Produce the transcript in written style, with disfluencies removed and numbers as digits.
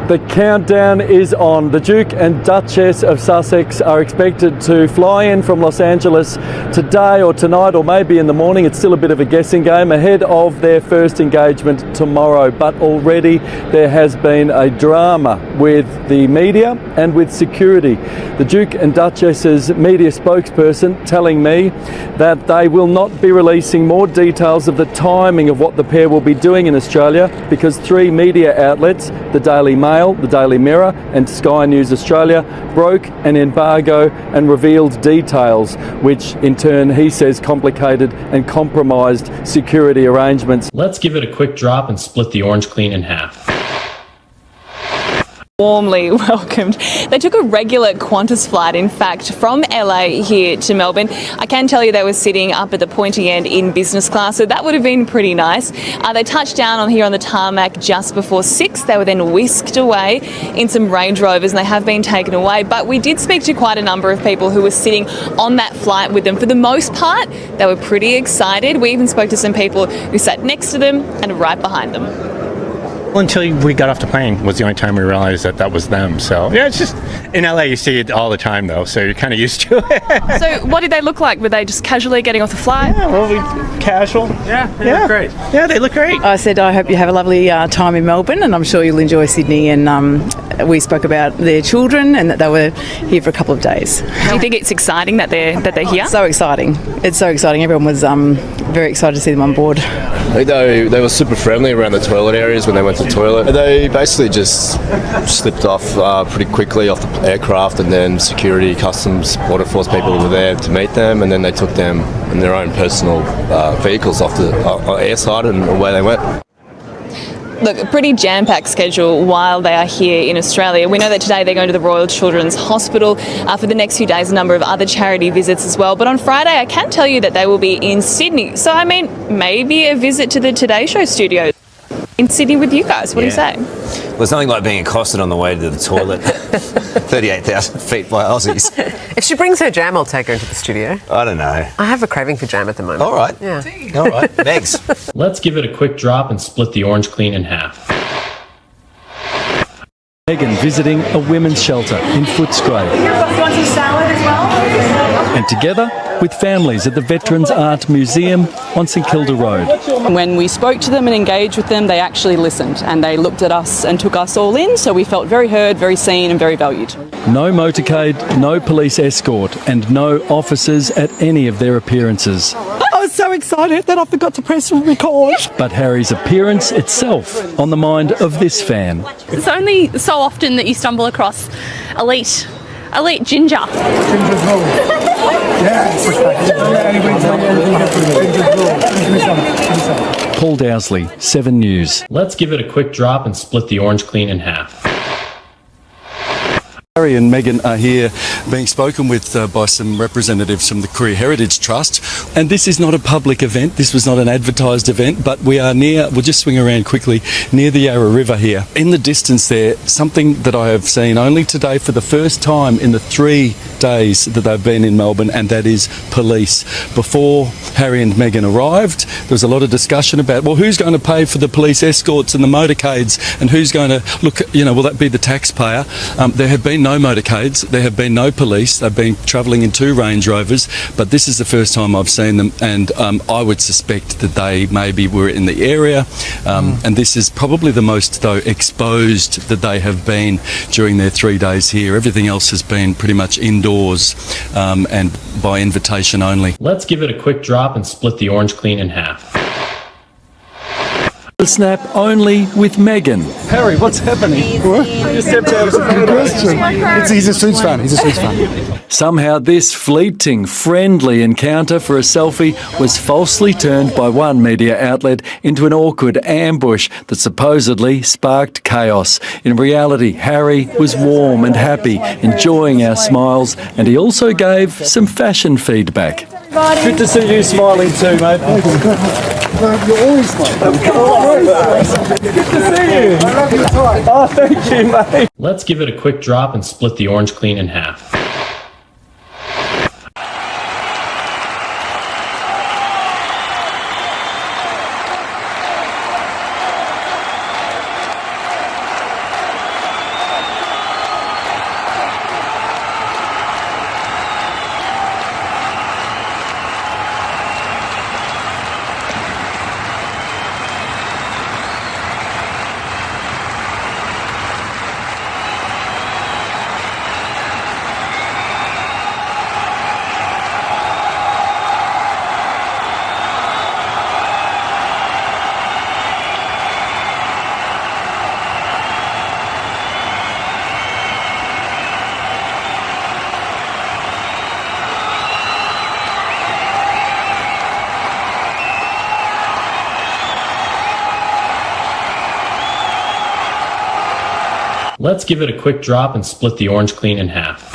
The countdown is on. The Duke and Duchess of Sussex are expected to fly in from Los Angeles today or tonight or maybe in the morning. It's still a bit of a guessing game ahead of their first engagement tomorrow. But already there has been a drama with the media and with security. The Duke and Duchess's media spokesperson telling me that they will not be releasing more details of the timing of what the pair will be doing in Australia because three media outlets, the Daily Mail, the Daily Mirror and Sky News Australia, broke an embargo and revealed details, which in turn he says complicated and compromised security arrangements. Let's give it a quick drop and split the orange clean in half. Warmly welcomed. They took a regular Qantas flight, in fact, from LA here to Melbourne. I can tell you they were sitting up at the pointy end in business class, so that would have been pretty nice. They touched down here on the tarmac just before 6. They were then whisked away in some Range Rovers and they have been taken away. But we did speak to quite a number of people who were sitting on that flight with them. For the most part, they were pretty excited. We even spoke to some people who sat next to them and right behind them. Until we got off the plane was the only time we realized that was them. So yeah, it's just in LA you see it all the time though, so you're kind of used to it. So what did they look like? Were they just casually getting off the flight? Yeah, well, casual. Yeah, they look great. Yeah, they look great. I said I hope you have a lovely time in Melbourne, and I'm sure you'll enjoy Sydney. And we spoke about their children and that they were here for a couple of days. Do you think it's exciting that they're here? So exciting! It's so exciting. Everyone was very excited to see them on board. They were super friendly around the toilet areas when they went to the toilet. They basically just slipped off pretty quickly off the aircraft, and then security, customs, border force people were there to meet them, and then they took them in their own personal vehicles off the airside and away they went. Look, a pretty jam-packed schedule while they are here in Australia. We know that today they're going to the Royal Children's Hospital. For the next few days, a number of other charity visits as well. But on Friday, I can tell you that they will be in Sydney. So, I mean, maybe a visit to the Today Show studio in Sydney with you guys. What do you say? Well, it's nothing like being accosted on the way to the toilet. 38,000 feet by Aussies. If she brings her jam, I'll take her into the studio. I don't know. I have a craving for jam at the moment. All right. Yeah. All right. Megs. Let's give it a quick drop and split the orange clean in half. Meghan visiting a women's shelter in Footscray. And together with families at the Veterans Art Museum on St Kilda Road. When we spoke to them and engaged with them, they actually listened and they looked at us and took us all in, so we felt very heard, very seen and very valued. No motorcade, no police escort and no officers at any of their appearances. I was so excited that I forgot to press record. But Harry's appearance itself on the mind of this fan. It's only so often that you stumble across elite ginger. Ginger's rule. Paul Dowsley, 7 News. Let's give it a quick drop and split the orange clean in half. Harry and Meghan are here being spoken with by some representatives from the Korea Heritage Trust. And this is not a public event. This was not an advertised event, but we are near, we'll just swing around quickly, near the Yarra River here. In the distance there, something that I have seen only today for the first time in the 3 days that they've been in Melbourne, and that is police. Before Harry and Meghan arrived, there was a lot of discussion about, well, who's going to pay for the police escorts and the motorcades, and who's going to look, will that be the taxpayer? There have been no motorcades, there have been no police, they've been travelling in 2 Range Rovers, but this is the first time I've seen them, and I would suspect that they maybe were in the area, and this is probably the most, though, exposed that they have been during their 3 days here. Everything else has been pretty much indoors and by invitation only. Let's give it a quick drop and split the orange clean in half. Snap only with Meghan. Harry, what's happening? What? You stepped out of the question. He's a Suits fan. He's a Suits fan. Somehow this fleeting, friendly encounter for a selfie was falsely turned by one media outlet into an awkward ambush that supposedly sparked chaos. In reality, Harry was warm and happy, enjoying our smiles, and he also gave some fashion feedback. Good to see you smiling too, mate. You're always smiling. Good to see you. I love your tie. Oh, thank you, mate. Let's give it a quick drop and split the orange clean in half. Let's give it a quick drop and split the orange clean in half.